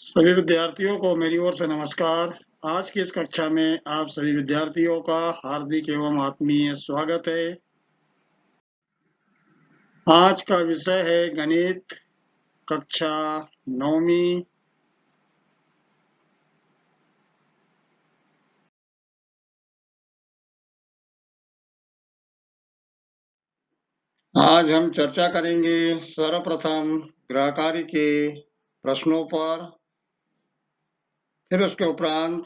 सभी विद्यार्थियों को मेरी ओर से नमस्कार। आज की इस कक्षा में आप सभी विद्यार्थियों का हार्दिक एवं आत्मीय स्वागत है। आज का विषय है गणित, कक्षा 9वीं। आज हम चर्चा करेंगे सर्वप्रथम ग्रहकारी के प्रश्नों पर, फिर उसके उपरांत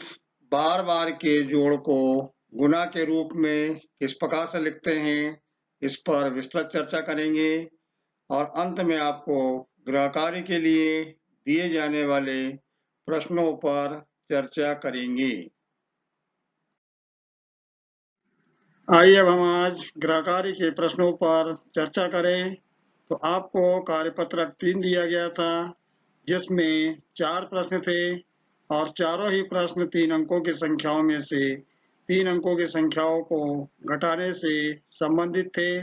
बार बार के जोड़ को गुना के रूप में किस प्रकार से लिखते हैं इस पर विस्तृत चर्चा करेंगे और अंत में आपको ग्रहकारी के लिए दिए जाने वाले प्रश्नों पर चर्चा करेंगे। आइए अब हम आज ग्रहकारी के प्रश्नों पर चर्चा करें। तो आपको कार्यपत्रक 3 दिया गया था, जिसमें 4 प्रश्न थे और चारों ही प्रश्न 3 अंकों की संख्याओं में से 3 अंकों की संख्याओं को घटाने से संबंधित थे।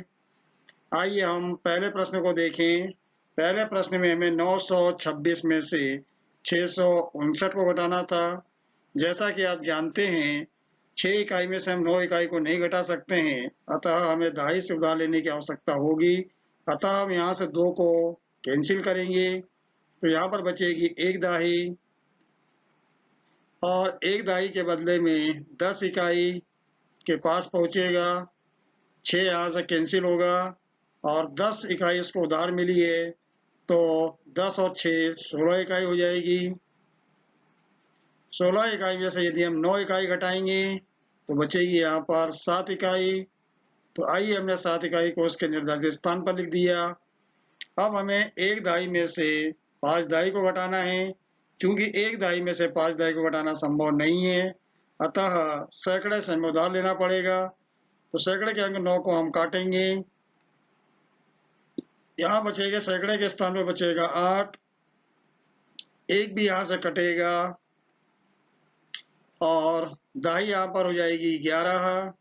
आइए हम पहले प्रश्न को देखें। पहले प्रश्न में हमें 926 में से 659 को घटाना था। जैसा कि आप जानते हैं, 6 इकाई में से हम 9 इकाई को नहीं घटा सकते हैं, अतः हमें दहाई से उधार लेने की आवश्यकता होगी। अतः हम यहाँ से 2 को कैंसिल करेंगे, तो यहाँ पर बचेगी 1 दहाई और 1 दहाई के बदले में 10 इकाई के पास पहुँचेगा। 6 यहाँ से कैंसिल होगा और 10 इकाई इसको उधार मिली है, तो 10 और 6 16 इकाई हो जाएगी। 16 इकाई में से यदि हम 9 इकाई घटाएंगे तो बचेगी यहाँ पर 7 इकाई। तो आइए हमने 7 इकाई को उसके निर्धारित स्थान पर लिख दिया। अब हमें 1 दहाई में से 5 दहाई को घटाना है। चूंकि 1 दहाई में से 5 दहाई को घटाना संभव नहीं है, अतः सैकड़े से हमें उधार लेना पड़ेगा। तो सैकड़े के अंक 9 को हम काटेंगे। यहाँ बचेगा, सैकड़े के स्थान पर बचेगा 8, 1 भी यहाँ से कटेगा और दहाई यहाँ पर हो जाएगी 11।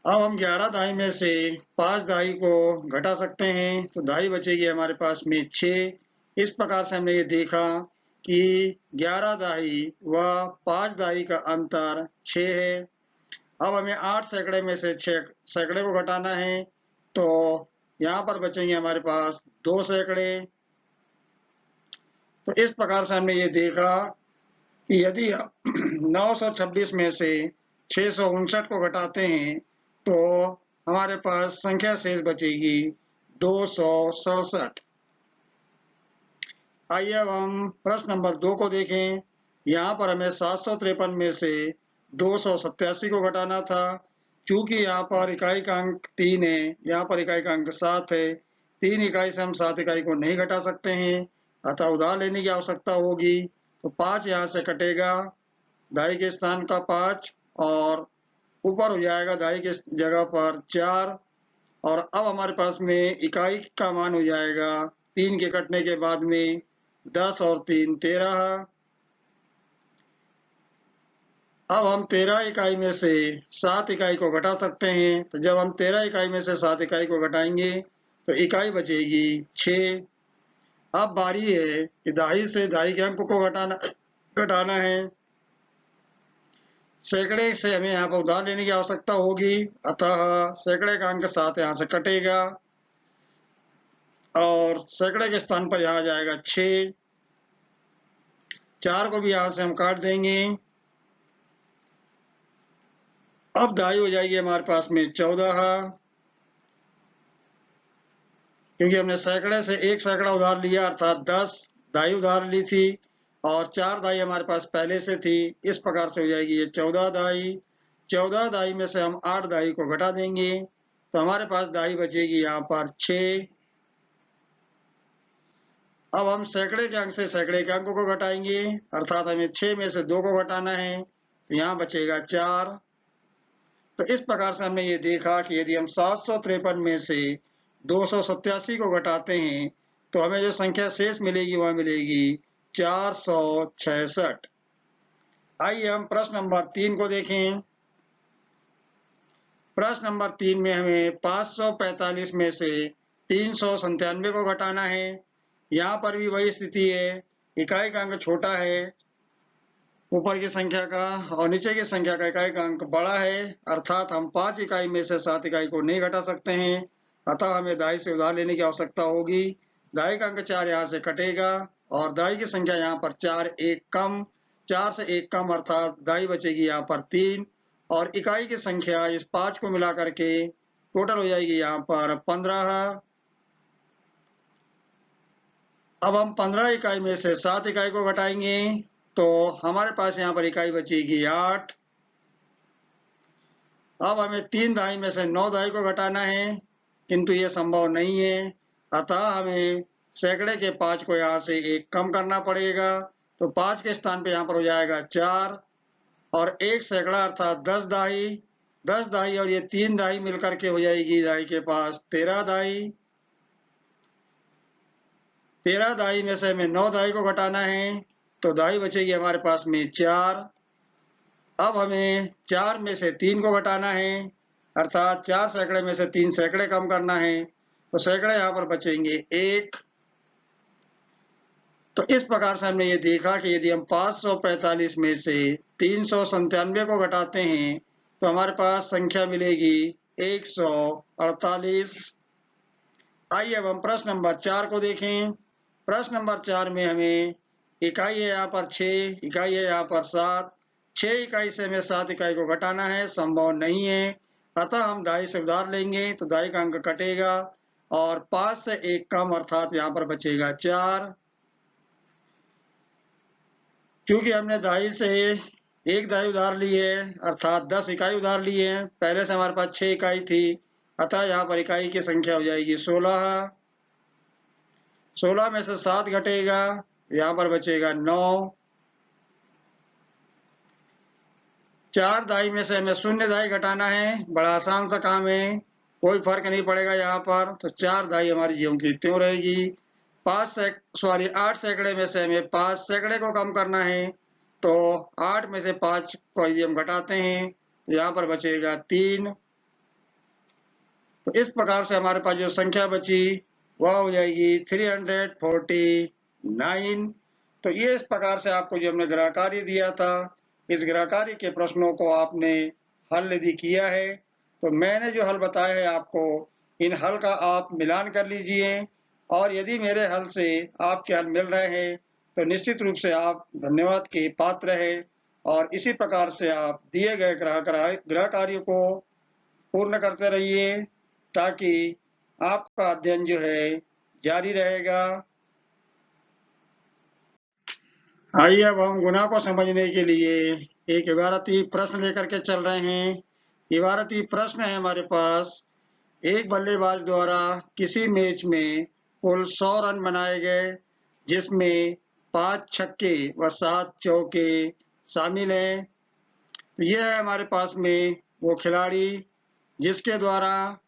अब हम 11 दहाई में से 5 दहाई को घटा सकते हैं, तो दहाई बचेगी हमारे पास में 6। इस प्रकार से हमने ये देखा कि 11 दहाई व 5 दहाई का अंतर 6 है। अब हमें 8 सैकड़े में से 6 सैकड़े को घटाना है, तो यहाँ पर बचेंगे हमारे पास 2 सैकड़े। तो इस प्रकार से हमने ये देखा कि यदि 926 में से 659 को घटाते हैं तो हमारे पास संख्या शेष बचेगी 267। आइए अब हम प्रश्न नंबर 2 को देखें। यहाँ पर हमें 753 में से 287 को घटाना था। चूंकि यहाँ पर इकाई का अंक 3 है, यहाँ पर इकाई का अंक 7 है, 3 इकाई से हम 7 इकाई को नहीं घटा सकते हैं, अतः उधार लेने की आवश्यकता होगी। तो 5 यहाँ से कटेगा, दहाई के स्थान का 5 और ऊपर हो जाएगा दहाई के जगह पर 4। और अब हमारे पास में इकाई का मान हो जाएगा 3 के कटने के बाद में 10 और 3 13। अब हम 13 इकाई में से 7 इकाई को घटा सकते हैं, तो जब हम 13 इकाई में से 7 इकाई को घटाएंगे तो इकाई बचेगी 6। अब बारी है कि दहाई से दहाई के अंक को घटाना है। सैकड़े से हमें यहाँ पर उधार लेने की आवश्यकता होगी, अतः सैकड़े का अंक 7 यहाँ से कटेगा और सैकड़े के स्थान पर यहाँ जाएगा 6। 4 को भी यहाँ से हम काट देंगे। अब दहाई हो जाएगी हमारे पास में 14, क्योंकि हमने सैकड़े से 1 सैकड़ा उधार लिया, अर्थात 10 दहाई उधार ली थी और 4 दहाई हमारे पास पहले से थी। इस प्रकार से हो जाएगी ये 14 दहाई। 14 दहाई में से हम 8 दहाई को घटा देंगे, तो हमारे पास दहाई बचेगी यहाँ पर 6। अब हम सैकड़े के अंक से सैकड़े के अंकों को घटाएंगे, अर्थात हमें 6 में से 2 को घटाना है, तो यहाँ बचेगा 4। तो इस प्रकार से हमने ये देखा कि यदि हम 753 में से 287 को घटाते हैं तो हमें जो संख्या शेष मिलेगी वह मिलेगी 466। आइए हम प्रश्न नंबर 3 को देखें। प्रश्न नंबर 3 में हमें 545 में से 397 को घटाना है। यहाँ पर भी वही स्थिति है, इकाई का अंक छोटा है ऊपर की संख्या का और नीचे की संख्या का इकाई का अंक बड़ा है, अर्थात हम 5 इकाई में से 7 इकाई को नहीं घटा सकते हैं। अतः हमें दाई से उधार लेने की आवश्यकता होगी। दाई का अंक 4 यहाँ से कटेगा और दाई की संख्या यहाँ पर 4 से 1 कम अर्थात दाई बचेगी यहाँ पर 3 और इकाई की संख्या इस 5 को मिला करके टोटल हो जाएगी यहाँ पर 15। अब हम 15 इकाई में से 7 इकाई को घटाएंगे तो हमारे पास यहाँ पर इकाई बचेगी 8। अब हमें 3 दाई में से 9 दाई को घटाना है, किंतु ये संभव नहीं है। अतः हमें सैकड़े के 5 को यहाँ से 1 कम करना पड़ेगा, तो 5 के स्थान पे यहाँ पर हो जाएगा 4 और 1 सैकड़ा अर्थात 10 दाई और ये 3 दाई मिलकर के हो जाएगी दाई के पास 13 दाई। 13 दाई में से हमें 9 दाई को घटाना है, तो दाई बचेगी हमारे पास में 4। अब हमें 4 में से 3 को घटाना है, अर्थात 4 सैकड़े में से 3 सैकड़े कम करना है, तो सैकड़े यहाँ पर बचेंगे 1। तो इस प्रकार से हमने ये देखा कि यदि हम 545 में से 397 को घटाते हैं तो हमारे पास संख्या मिलेगी 148। आइए अब हम प्रश्न नंबर 4 को देखें। प्रश्न नंबर 4 में हमें इकाई है यहाँ पर 6, इकाई है यहाँ पर 7। 6 इकाई से हमें 7 इकाई को घटाना है, संभव नहीं है। अतः हम दाई से उधार लेंगे तो दाई का अंक कटेगा और 5 से 1 कम अर्थात यहाँ पर बचेगा 4। क्योंकि हमने दाई से 1 दाई उधार ली है अर्थात 10 इकाई उधार ली है, पहले से हमारे पास 6 इकाई थी, अतः यहाँ पर इकाई की संख्या हो जाएगी 16। 16 में से 7 घटेगा, यहाँ पर बचेगा 9। 4 दाई में से हमें 0 दाई घटाना है, बड़ा आसान सा काम है, कोई फर्क नहीं पड़ेगा यहाँ पर, तो 4 दाई हमारी ज्यों की त्यों रहेगी। 8 सैकड़े में से हमें 5 सैकड़े को कम करना है, तो 8 में से 5 को यदि हम घटाते हैं तो यहाँ पर बचेगा 3। तो इस प्रकार से हमारे पास जो संख्या बची वह हो जाएगी 349। तो ये इस प्रकार से आपको जो हमने गृह कार्य दिया था, इस गृह कार्य के प्रश्नों को आपने हल यदि किया है तो मैंने जो हल बताया है आपको, इन हल का आप मिलान कर लीजिए और यदि मेरे हल से आपके हल मिल रहे हैं तो निश्चित रूप से आप धन्यवाद के पात्र हैं और इसी प्रकार से आप दिए गए गृह कार्य को पूर्ण करते रहिए ताकि आपका अध्ययन जो है जारी रहेगा। आइए अब हम गुना को समझने के लिए एक इबारती प्रश्न लेकर के चल रहे हैं। इबारती प्रश्न है हमारे पास, एक बल्लेबाज द्वारा किसी मैच में कुल 100 रन बनाए गए जिसमें 5 छक्के व 7 चौके शामिल हैं। तो यह है हमारे पास में वो खिलाड़ी जिसके द्वारा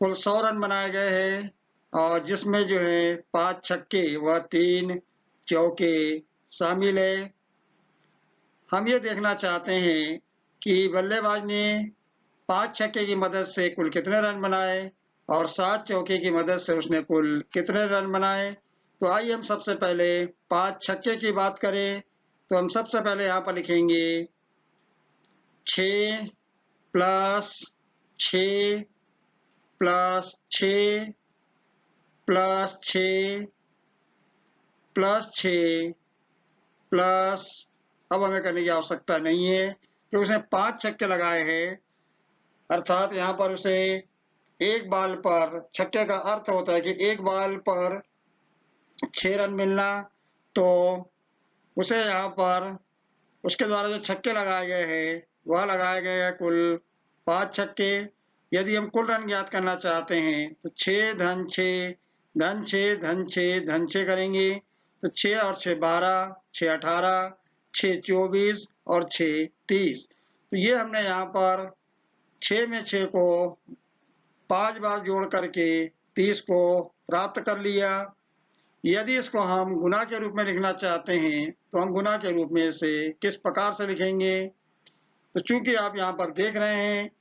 कुल 100 रन बनाए गए हैं और जिसमें जो है 5 छक्के व 3 चौके शामिल है। हम ये देखना चाहते हैं कि बल्लेबाज ने 5 छक्के की मदद से कुल कितने रन बनाए और 7 चौके की मदद से उसने कुल कितने रन बनाए। तो आइए हम सबसे पहले 5 छक्के की बात करें, तो हम सबसे पहले यहाँ पर लिखेंगे 6 plus 6 plus 6 plus 6 plus 6 plus, अब हमें करने की आवश्यकता नहीं है कि उसने 5 छक्के लगाए हैं, अर्थात यहाँ पर उसे एक बॉल पर, छक्के का अर्थ होता है कि एक बॉल पर 6 रन मिलना, तो उसे यहाँ पर उसके द्वारा जो छक्के लगाए गए हैं वह लगाए गए हैं कुल 5 छक्के। यदि हम कुल रन ज्ञात करना चाहते हैं तो 6 धन 6 धन 6 धन 6 धन 6 करेंगे, तो 6 और 6 12, 6 18, 6 24 और 6 30। तो ये हमने यहाँ पर 6 में 6 को 5 बार जोड़ करके 30 को प्राप्त कर लिया। यदि इसको हम गुना के रूप में लिखना चाहते हैं तो हम गुना के रूप में इसे किस प्रकार से लिखेंगे। तो चूंकि आप यहाँ पर देख रहे हैं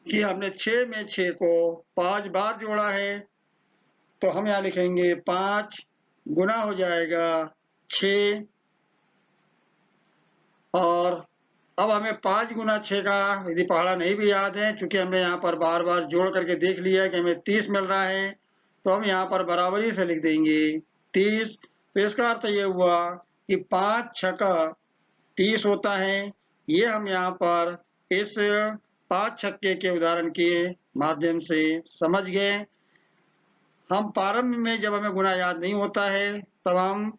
कि हमने 6 में 6 को 5 बार जोड़ा है तो हम यहाँ लिखेंगे 5 गुना हो जाएगा 6, और अब हमें 5 गुना 6 का यदि पहाड़ा नहीं भी याद है, चूंकि हमने यहाँ पर बार बार जोड़ करके देख लिया है कि हमें 30 मिल रहा है, तो हम यहाँ पर बराबरी से लिख देंगे 30। तो इसका अर्थ ये हुआ कि 5 छक्का 30 होता है। ये हम यहाँ पर इस 5 छक्के के उदाहरण के माध्यम से समझ गए। हम प्रारंभ में जब हमें गुणा याद नहीं होता है तब हम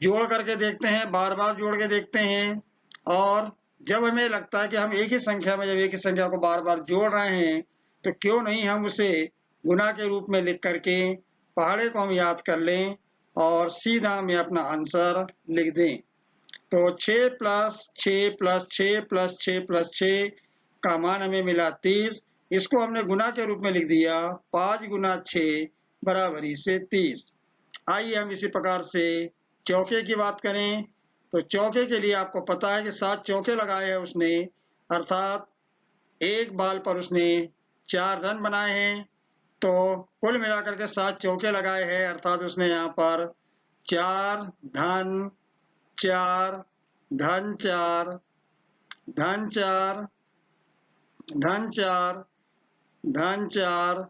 जोड़ करके देखते हैं, बार बार जोड़ के देखते हैं, और जब हमें लगता है कि हम एक ही संख्या में जब एक ही संख्या को बार बार जोड़ रहे हैं तो क्यों नहीं हम उसे गुना के रूप में लिख करके पहाड़े को हम याद कर लें और सीधा हमें अपना आंसर लिख दें। तो 6 प्लस 6 प्लस 6 प्लस 6 प्लस 6 का मान हमें मिला 30। इसको हमने गुना के रूप में लिख दिया 5 गुना 6 बराबरी से 30। आइए हम इसी प्रकार से चौके की बात करें। तो चौके के लिए आपको पता है कि 7 चौके लगाए हैं उसने, अर्थात एक बाल पर उसने 4 रन बनाए हैं। तो कुल मिलाकर के 7 चौके लगाए हैं, अर्थात उसने यहाँ पर 4 धन 4 धन 4 धन 4 धन 4 धन 4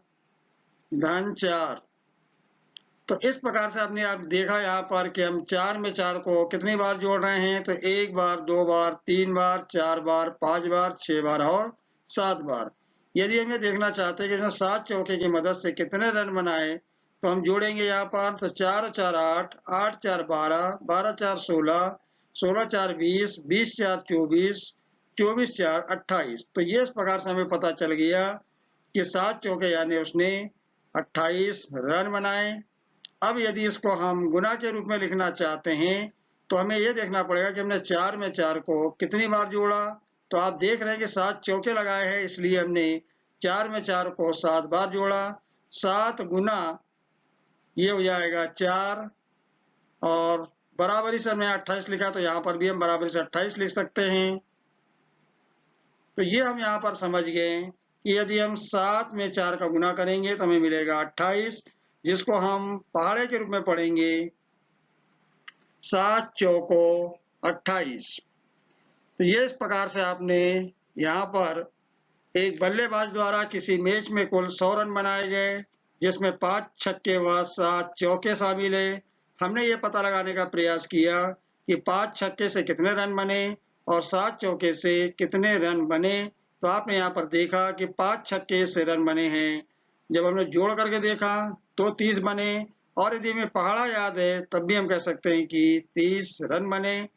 धन 4। तो इस प्रकार से आपने आप देखा यहाँ पर कि हम 4 में 4 को कितनी बार जोड़ रहे हैं, तो 1 बार 2 बार 3 बार 4 बार 5 बार 6 बार और 7 बार। यदि हम ये देखना चाहते हैं कि इसने 7 चौके की मदद से कितने रन बनाए, तो हम जोड़ेंगे यहाँ पर। तो 4 4 8 8 4 12 12 4 16 16 4 20 20 4 24 24 4 28। तो ये इस प्रकार से हमें पता चल गया कि 7 चौके यानी उसने 28 रन बनाए। अब यदि इसको हम गुना के रूप में लिखना चाहते हैं तो हमें यह देखना पड़ेगा कि हमने 4 में 4 को कितनी बार जोड़ा। तो आप देख रहे हैं कि 7 चौके लगाए हैं, इसलिए हमने 4 में 4 को 7 बार जोड़ा। 7 गुना ये हो जाएगा 4, और बराबरी से हमने 28 लिखा, तो यहाँ पर भी हम बराबरी से 28 लिख सकते हैं। तो ये हम यहाँ पर समझ गए कि यदि हम 7 में 4 का गुना करेंगे तो हमें मिलेगा 28, जिसको हम पहाड़े के रूप में पढ़ेंगे 7 चौको 28। तो ये इस प्रकार से आपने यहाँ पर एक बल्लेबाज द्वारा किसी मैच में कुल 100 रन बनाए गए, जिसमें 5 छक्के व 7 चौके शामिल है। हमने ये पता लगाने का प्रयास किया कि 5 छक्के से कितने रन बने और 7 चौके से कितने रन बने। तो आपने यहाँ पर देखा कि 5 छक्के से रन बने हैं, जब हमने जोड़ करके देखा तो 30 बने, और यदि हमें पहाड़ा याद है तब भी हम कह सकते हैं कि 30 रन बने।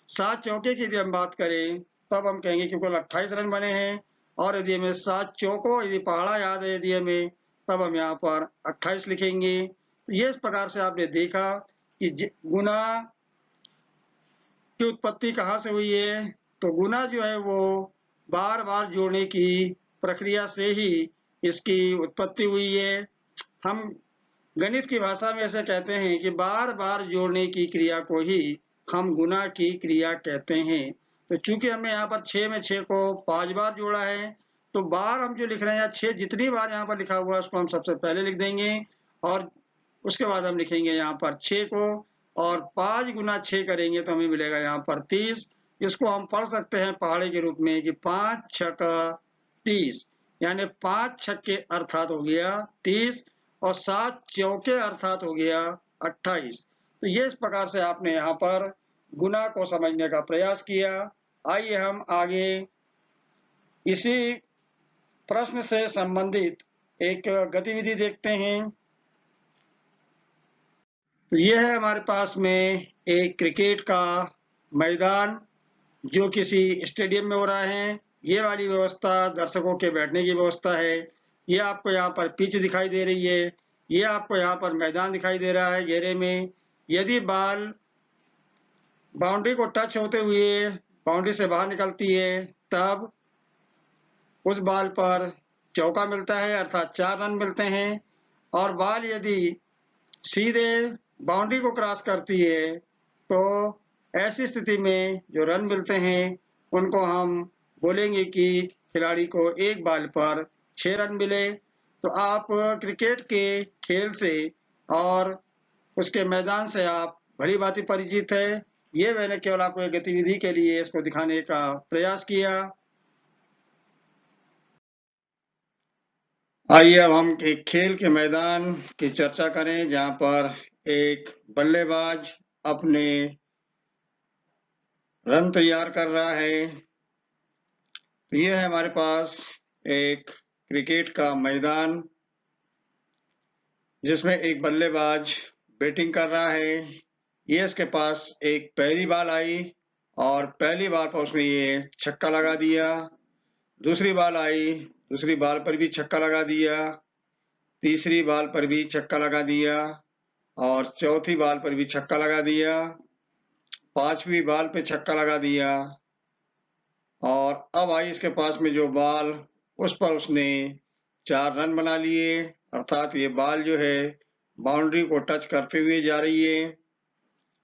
7 चौके की यदि हम बात करें तब हम कहेंगे कि कुल 28 रन बने हैं, और यदि हमें 7 चौकों यदि पहाड़ा याद है यदि हमें, तब हम यहाँ पर 28 लिखेंगे। तो ये इस प्रकार से आपने देखा कि गुना की उत्पत्ति कहाँ से हुई है। तो गुना जो है वो बार बार जोड़ने की प्रक्रिया से ही इसकी उत्पत्ति हुई है। हम गणित की भाषा में ऐसे कहते हैं कि बार बार जोड़ने की क्रिया को ही हम गुना की क्रिया कहते हैं। तो चूंकि हमने यहाँ पर 6 में 6 को 5 बार जोड़ा है, तो बार हम जो लिख रहे हैं 6 जितनी बार यहाँ पर लिखा हुआ है उसको हम सबसे पहले लिख देंगे, और उसके बाद हम लिखेंगे यहाँ पर 6 को, और 5 गुना 6 करेंगे तो हमें मिलेगा यहाँ पर 30। इसको हम पढ़ सकते हैं पहाड़े के रूप में कि 5 छक्का 30, यानी 5 छक्के अर्थात हो गया 30, और 7 चौके अर्थात हो गया 28। तो ये इस प्रकार से आपने यहाँ पर गुना को समझने का प्रयास किया। आइए हम आगे इसी प्रश्न से संबंधित एक गतिविधि देखते हैं। तो ये है हमारे पास में एक क्रिकेट का मैदान जो किसी स्टेडियम में हो रहा है। ये वाली व्यवस्था दर्शकों के बैठने की व्यवस्था है। ये आपको यहाँ पर पिच दिखाई दे रही है, ये आपको यहाँ पर मैदान दिखाई दे रहा है घेरे में। यदि बाल बाउंड्री को टच होते हुए बाउंड्री से बाहर निकलती है तब उस बाल पर चौका मिलता है, अर्थात 4 रन मिलते हैं। और बाल यदि सीधे बाउंड्री को क्रॉस करती है तो ऐसी स्थिति में जो रन मिलते हैं उनको हम बोलेंगे कि खिलाड़ी को एक बाल पर 6 रन मिले। तो आप क्रिकेट के खेल से और उसके मैदान से आप भली भांति परिचित है। ये मैंने केवल आपको एक गतिविधि के लिए इसको दिखाने का प्रयास किया। आइए अब हम एक खेल के मैदान की चर्चा करें जहां पर एक बल्लेबाज अपने रन तैयार कर रहा है। तो ये है हमारे पास एक क्रिकेट का मैदान जिसमें एक बल्लेबाज बैटिंग कर रहा है। ये इसके पास एक पहली बॉल आई और पहली बॉल पर उसने ये छक्का लगा दिया। दूसरी बॉल आई, दूसरी बॉल पर भी छक्का लगा दिया। तीसरी बॉल पर भी छक्का लगा दिया और चौथी बॉल पर भी छक्का लगा दिया। पांचवी बॉल पे छक्का लगा दिया और अब आई इसके पास में जो बॉल, उस पर उसने 4 रन बना लिए। अर्थात ये बॉल जो है बाउंड्री को टच करते हुए जा रही है।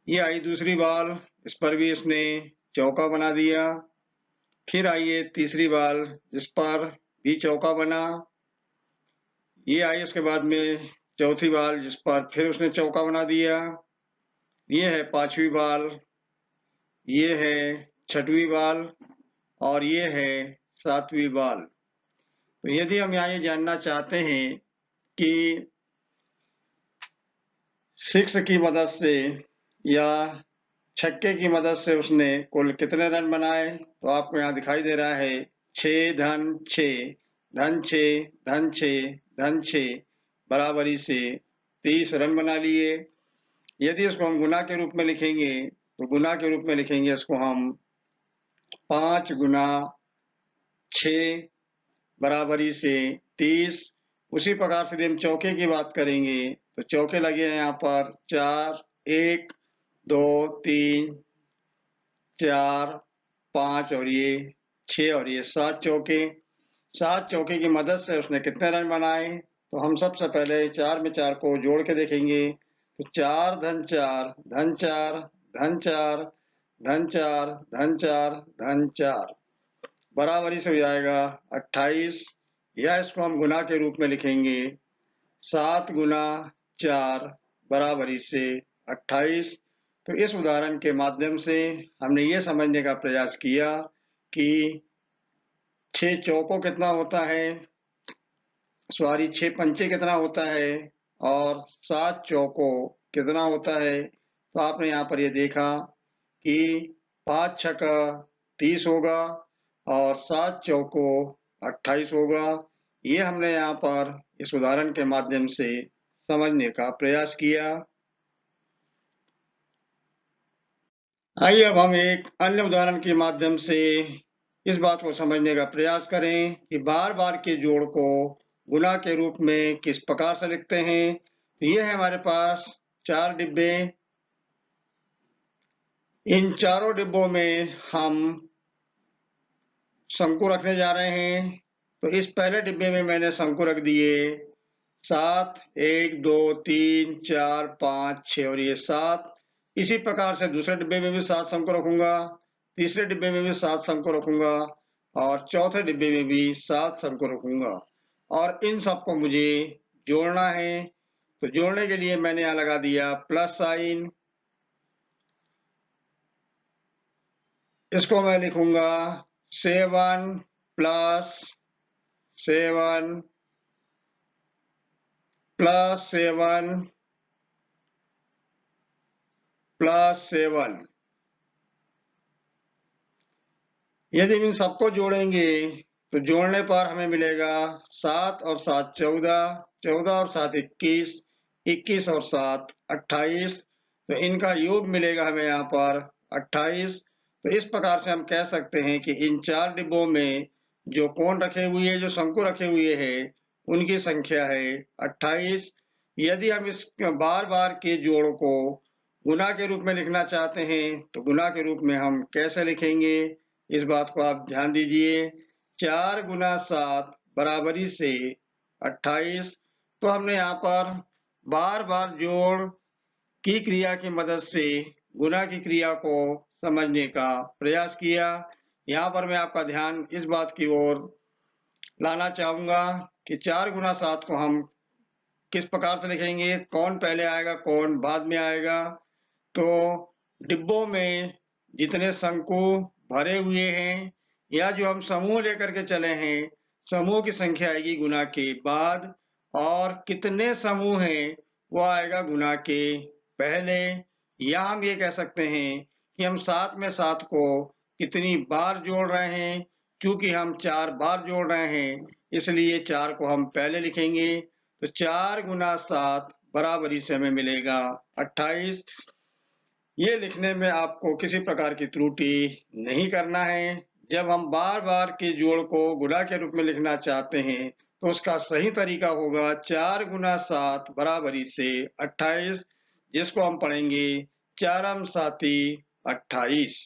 ये आई दूसरी बॉल, इस पर भी इसने चौका बना दिया। फिर आई ये तीसरी बॉल जिस पर भी चौका बना। ये आई उसके बाद में चौथी बॉल जिस पर फिर उसने चौका बना दिया। ये है पांचवी बॉल, ये है छठवीं बॉल और ये है सातवीं बॉल। तो यदि हम यहाँ ये जानना चाहते हैं कि 6 की मदद से या छक्के की मदद से उसने कुल कितने रन बनाए, तो आपको यहाँ दिखाई दे रहा है 6 धन 6 धन 6 धन 6 धन 6 बराबरी से 30 रन बना लिए। यदि इसको हम गुना के रूप में लिखेंगे तो गुना के रूप में लिखेंगे इसको हम 5 गुना 6 बराबरी से 30। उसी प्रकार से यदि हम चौके की बात करेंगे तो चौके लगे हैं यहाँ पर 4, 1, 2, 3, 4, 5 और ये 6 और ये 7 चौके। 7 चौके की मदद से उसने कितने रन बनाए, तो हम सबसे पहले 4 में 4 को जोड़ के देखेंगे। तो 4 धन 4 धन 4 धन 4 धन 4 धन 4 धन 4 बराबरी से हो जाएगा 28। या इसको हम गुना के रूप में लिखेंगे 7 गुना 4 बराबरी से 28। तो इस उदाहरण के माध्यम से हमने ये समझने का प्रयास किया कि 6 चौकों कितना होता है, सॉरी 6 पंचे कितना होता है और 7 चौकों कितना होता है। तो आपने यहाँ पर ये देखा कि 5 छक्का 30 होगा और 7 चौकों 28 होगा। ये हमने यहाँ पर इस उदाहरण के माध्यम से समझने का प्रयास किया। आइए अब हम एक अन्य उदाहरण के माध्यम से इस बात को समझने का प्रयास करें कि बार बार के जोड़ को गुना के रूप में किस प्रकार से लिखते हैं। तो ये है हमारे पास 4 डिब्बे। इन चारों डिब्बों में हम शंकु रखने जा रहे हैं। तो इस पहले डिब्बे में मैंने शंकु रख दिए 7, 1, 2, 3, 4, 5, 6 और ये 7। इसी प्रकार से दूसरे डिब्बे में भी 7 शंकु रखूंगा, तीसरे डिब्बे में भी 7 शंकु रखूंगा और चौथे डिब्बे में भी 7 शंकु रखूंगा। और इन सबको मुझे जोड़ना है। तो जोड़ने के लिए मैंने यहाँ लगा दिया प्लस साइन। इसको मैं लिखूंगा 7 प्लस 7 प्लस 7 प्लस 7। यदि इन सबको जोड़ेंगे तो जोड़ने पर हमें मिलेगा 7 और 7 14, 14 और 7 21, 21 और 7 28। तो इनका योग मिलेगा हमें यहाँ पर 28। तो इस प्रकार से हम कह सकते हैं कि इन 4 डिब्बों में जो कोण रखे हुए हैं, जो शंकु रखे हुए हैं, उनकी संख्या है 28। यदि हम इस बार बार के जोड़ को गुना के रूप में लिखना चाहते हैं तो गुना के रूप में हम कैसे लिखेंगे, इस बात को आप ध्यान दीजिए। 4 गुना 7 बराबरी से 28। तो हमने यहाँ पर बार बार जोड़ की क्रिया की मदद से गुना की क्रिया को समझने का प्रयास किया। यहाँ पर मैं आपका ध्यान इस बात की ओर लाना चाहूंगा कि 4 गुना 7 को हम किस प्रकार से लिखेंगे, कौन पहले आएगा, कौन बाद में आएगा। तो डिब्बों में जितने शंकु भरे हुए हैं या जो हम समूह लेकर के चले हैं, समूह की संख्या आएगी गुना के बाद, और कितने समूह हैं वो आएगा गुना के पहले। या हम ये कह सकते हैं कि हम 7 में 7 को कितनी बार जोड़ रहे हैं। चूंकि हम 4 बार जोड़ रहे हैं इसलिए 4 को हम पहले लिखेंगे। तो 4 गुना 7 बराबरी से हमें मिलेगा 28। ये लिखने में आपको किसी प्रकार की त्रुटि नहीं करना है। जब हम बार बार के जोड़ को गुना के रूप में लिखना चाहते हैं तो उसका सही तरीका होगा 4 गुना 7 बराबरी से 28, जिसको हम पढ़ेंगे 4 साती 28।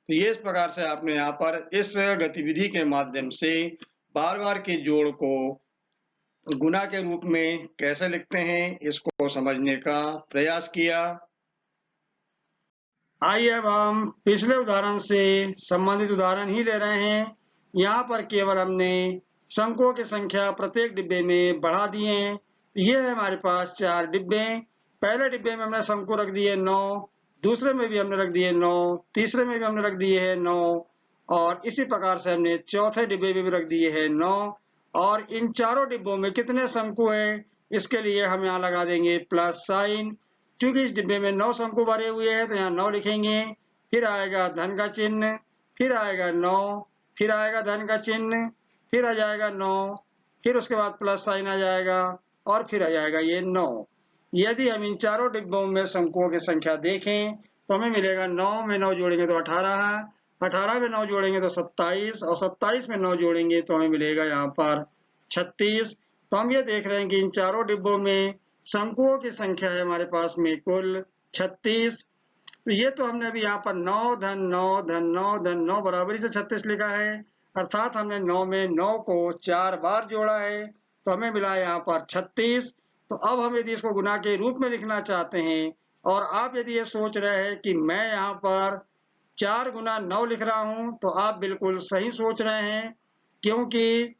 तो ये इस प्रकार से आपने यहाँ पर इस गतिविधि के माध्यम से बार बार के जोड़ को गुना के रूप में कैसे लिखते हैं इसको समझने का प्रयास किया। आइए अब हम पिछले उदाहरण से संबंधित उदाहरण ही ले रहे हैं। यहाँ पर केवल हमने शंकुओं की संख्या प्रत्येक डिब्बे में बढ़ा दिए हैं। ये है हमारे पास 4 डिब्बे। पहले डिब्बे में हमने शंकु रख दिए 9, दूसरे में भी हमने रख दिए 9, तीसरे में भी हमने रख दिए है 9, और इसी प्रकार से हमने चौथे डिब्बे में भी रख दिए है 9। और इन चारों डिब्बों में कितने शंकु है इसके लिए हम यहाँ लगा देंगे प्लस साइन। चूंकि इस डिब्बे में 9 शंकु भरे हुए हैं तो यहाँ 9 लिखेंगे, फिर आएगा धन का चिन्ह, फिर आएगा 9, फिर आएगा धन का चिन्ह, फिर आ जाएगा 9, फिर उसके बाद प्लस साइन आ जाएगा और फिर आ जाएगा ये 9। यदि हम इन चारों डिब्बों में शंकुओं की संख्या देखें तो हमें मिलेगा 9 में 9 जोड़ेंगे तो 18, 18 में 9 जोड़ेंगे तो 27, और 27 में 9 जोड़ेंगे तो हमें मिलेगा यहाँ पर 36। तो हम ये देख रहे हैं कि इन चारों डिब्बों में शंकुओं की संख्या है हमारे पास में कुल 36। तो ये तो हमने अभी यहाँ पर 9 धन 9 धन 9 धन 9 बराबरी से 36 लिखा है, अर्थात हमने 9 में 9 को 4 बार जोड़ा है तो हमें मिला यहाँ पर 36। तो अब हम यदि इसको गुना के रूप में लिखना चाहते हैं, और आप यदि ये सोच रहे हैं कि मैं यहाँ पर 4 गुना 9 लिख रहा हूँ, तो आप बिल्कुल सही सोच रहे हैं, क्योंकि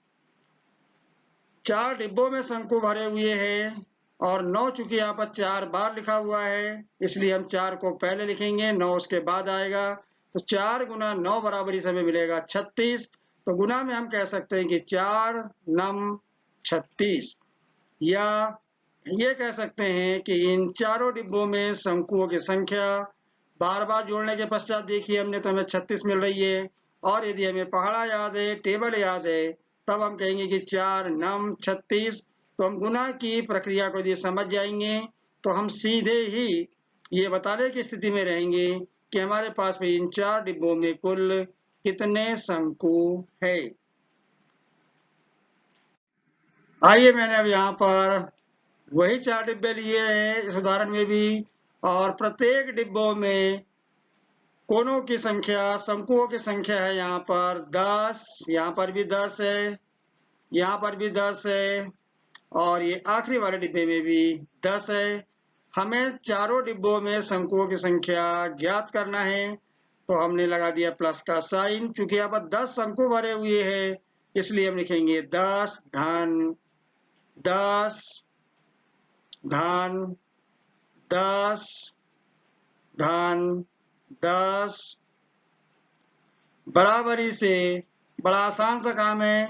4 डिब्बों में शंकु भरे हुए हैं और 9 चूंकि यहाँ पर 4 बार लिखा हुआ है इसलिए हम 4 को पहले लिखेंगे, 9 उसके बाद आएगा। तो 4 गुना 9 बराबरी से हमें मिलेगा 36। तो गुना में हम कह सकते हैं कि 4 नम 36, या ये कह सकते हैं कि इन चारों डिब्बों में शंकुओं की संख्या बार बार जोड़ने के पश्चात देखिए हमने तो हमें 36 मिल रही है। और यदि हमें पहाड़ा याद है, टेबल याद है, तब हम कहेंगे कि 4 नम 36। तो हम गुना की प्रक्रिया को यदि समझ जाएंगे तो हम सीधे ही ये बताने की स्थिति में रहेंगे कि हमारे पास में इन 4 डिब्बों में कुल कितने शंकु है। आइए मैंने अब यहाँ पर वही 4 डिब्बे लिए हैं इस उदाहरण में भी, और प्रत्येक डिब्बों में कोनों की संख्या, शंकुओं की संख्या है यहाँ पर 10, यहाँ पर भी 10 है, यहाँ पर भी 10 है, और ये आखिरी वाले डिब्बे में भी 10 है। हमें चारों डिब्बों में शंकुओं की संख्या ज्ञात करना है तो हमने लगा दिया प्लस का साइन। चूंकि यहाँ पर 10 शंकु भरे हुए हैं इसलिए हम लिखेंगे 10 धन 10 धन 10 धन 10 बराबरी से बड़ा आसान सा काम है।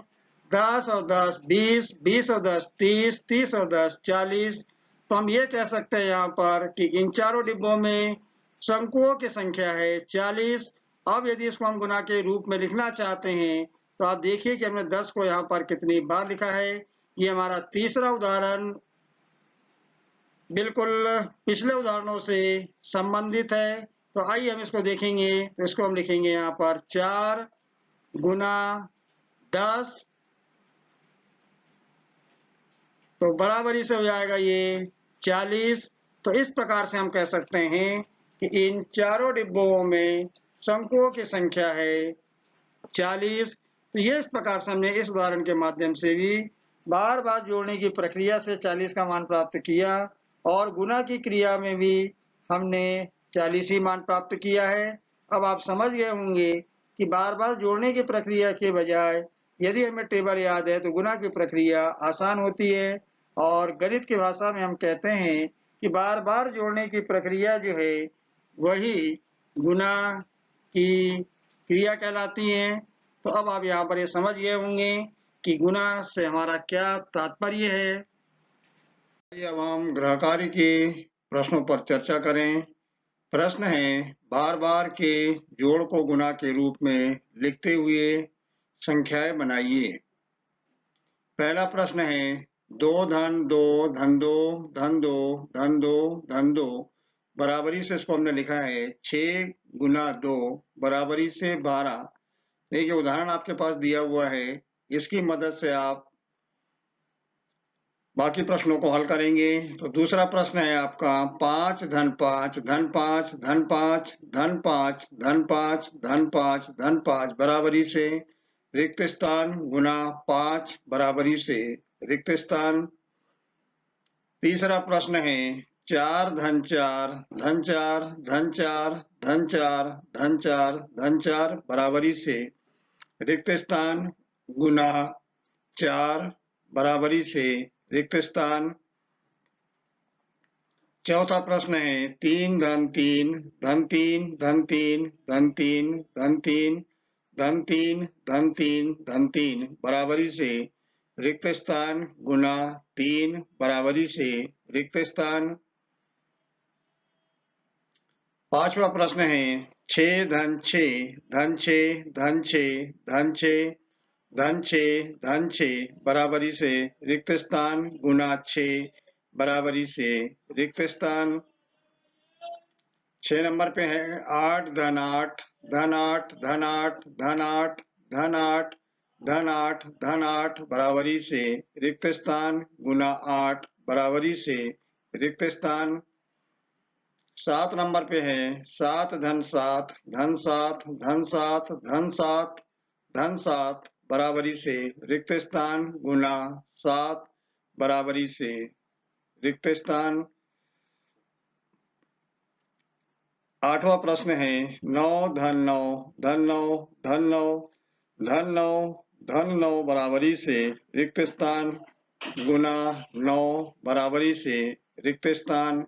10 और 10 20, 20 और 10 30, 30 और 10 40। तो हम ये कह सकते हैं यहाँ पर कि इन चारों डिब्बों में शंकुओं की संख्या है 40। अब यदि इसको हम गुना के रूप में लिखना चाहते हैं तो आप देखिए कि हमने 10 को यहाँ पर कितनी बार लिखा है। ये हमारा तीसरा उदाहरण बिल्कुल पिछले उदाहरणों से संबंधित है। तो आइए हम इसको देखेंगे। तो इसको हम लिखेंगे यहाँ पर 4 गुना 10, तो बराबरी से हो जाएगा ये 40। तो इस प्रकार से हम कह सकते हैं कि इन चारों डिब्बों में शंकुओं की संख्या है 40। तो ये इस प्रकार से हमने इस उदाहरण के माध्यम से भी बार बार जोड़ने की प्रक्रिया से 40 का मान प्राप्त किया, और गुना की क्रिया में भी हमने 40 ही मान प्राप्त किया है। अब आप समझ गए होंगे कि बार बार जोड़ने की प्रक्रिया के बजाय यदि हमें टेबल याद है तो गुना की प्रक्रिया आसान होती है, और गणित की भाषा में हम कहते हैं कि बार बार जोड़ने की प्रक्रिया जो है वही गुना की क्रिया कहलाती है। तो अब आप यहाँ पर ये समझ गए होंगे कि गुना से हमारा क्या तात्पर्य है। अब हम गृहकार्य के प्रश्नों पर चर्चा करें। प्रश्न है, बार बार के जोड़ को गुना के रूप में लिखते हुए संख्याएं बनाइए। पहला प्रश्न है, 2 धन 2 धन 2 धन 2 धन 2 धन 2 बराबरी से, इसको हमने लिखा है 6 गुना 2 बराबरी से 12। देखिए उदाहरण आपके पास दिया हुआ है, इसकी मदद से आप बाकी प्रश्नों को हल करेंगे। तो दूसरा प्रश्न है आपका, 5 धन 5 धन 5 धन 5 धन 5 धन 5 धन 5 धन 5 बराबरी से रिक्त स्थान गुना 5 बराबरी से रिक्त स्थान। तीसरा प्रश्न है, 4 धन 4 धन 4 धन 4 धन 4 धन 4 धन 4 बराबरी से रिक्त स्थान गुना 4 बराबरी से रिक्त स्थान। चौथा प्रश्न है, 3 धन 3 धन 3 धन 3 धन 3 धन 3 धन 3 धन 3 धन 3 बराबरी से रिक्त स्थान गुना 3 बराबरी से रिक्त स्थान। पांचवा प्रश्न है, 6 धन 6 धन 6 धन 6 धन 6 धन 6 धन 6 बराबरी से रिक्त स्थान गुना 6 बराबरी से रिक्त स्थान। 6 नंबर पे है, 8 धन 8 धन 8 धन 8 धन 8 धन 8 धन 8 धन 8 बराबरी से रिक्त स्थान गुना 8 बराबरी से रिक्त स्थान। 7 नंबर पे है, 7 धन 7 धन 7 धन 7 धन 7 धन 7 बराबरी से रिक्त स्थान गुना 7 बराबरी से रिक्त स्थान। 8वां प्रश्न है, 9 धन 9 धन 9 धन 9 धन 9 धन 9 बराबरी से रिक्त स्थान गुना 9 बराबरी से रिक्त स्थान।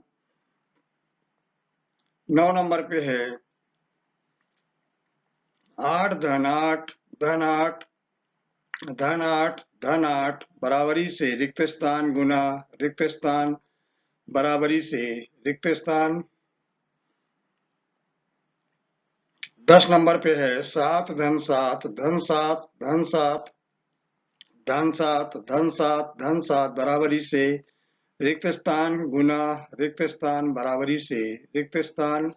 9 नंबर पे है, 8 धन 8 धन 8 धन 8 धन 8 बराबरी से रिक्त स्थान गुना रिक्त स्थान बराबरी से रिक्त स्थान। 10 नंबर पे है, 7 धन 7 धन 7 धन 7 धन 7 धन 7 धन 7 बराबरी से रिक्त स्थान गुना रिक्त स्थान बराबरी से रिक्त स्थान।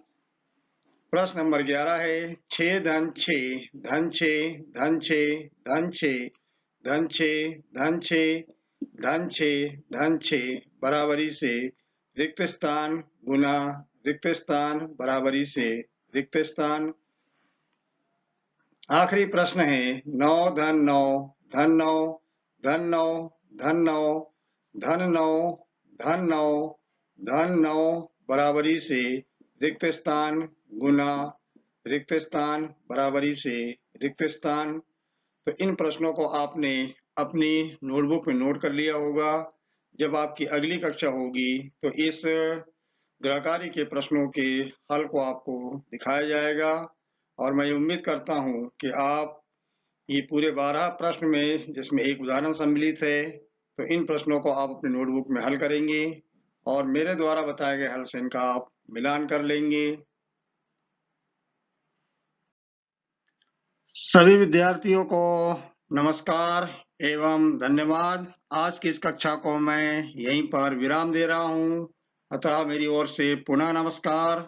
प्रश्न नंबर 11 है, 6 धन 6 धन 6 धन 6 धन 6 धन 6 धन 6 धन 6 धन 6 बराबरी से रिक्त स्थान गुना रिक्त स्थान बराबरी से रिक्त स्थान। आखिरी प्रश्न है, 9 धन 9 धन 9 धन 9 धन 9 धन 9 धन 9 धन 9 बराबरी से रिक्त स्थान गुना रिक्त स्थान बराबरी से रिक्त स्थान। तो इन प्रश्नों को आपने अपनी नोटबुक में नोट कर लिया होगा। जब आपकी अगली कक्षा होगी तो इस गृहकार्य के प्रश्नों के हल को आपको दिखाया जाएगा, और मैं उम्मीद करता हूं कि आप ये पूरे 12 प्रश्न में, जिसमें एक उदाहरण सम्मिलित है, तो इन प्रश्नों को आप अपने नोटबुक में हल करेंगे और मेरे द्वारा बताए गए हल से इनका आप मिलान कर लेंगे। सभी विद्यार्थियों को नमस्कार एवं धन्यवाद। आज की इस कक्षा को मैं यहीं पर विराम दे रहा हूं। अतः मेरी ओर से पुनः नमस्कार।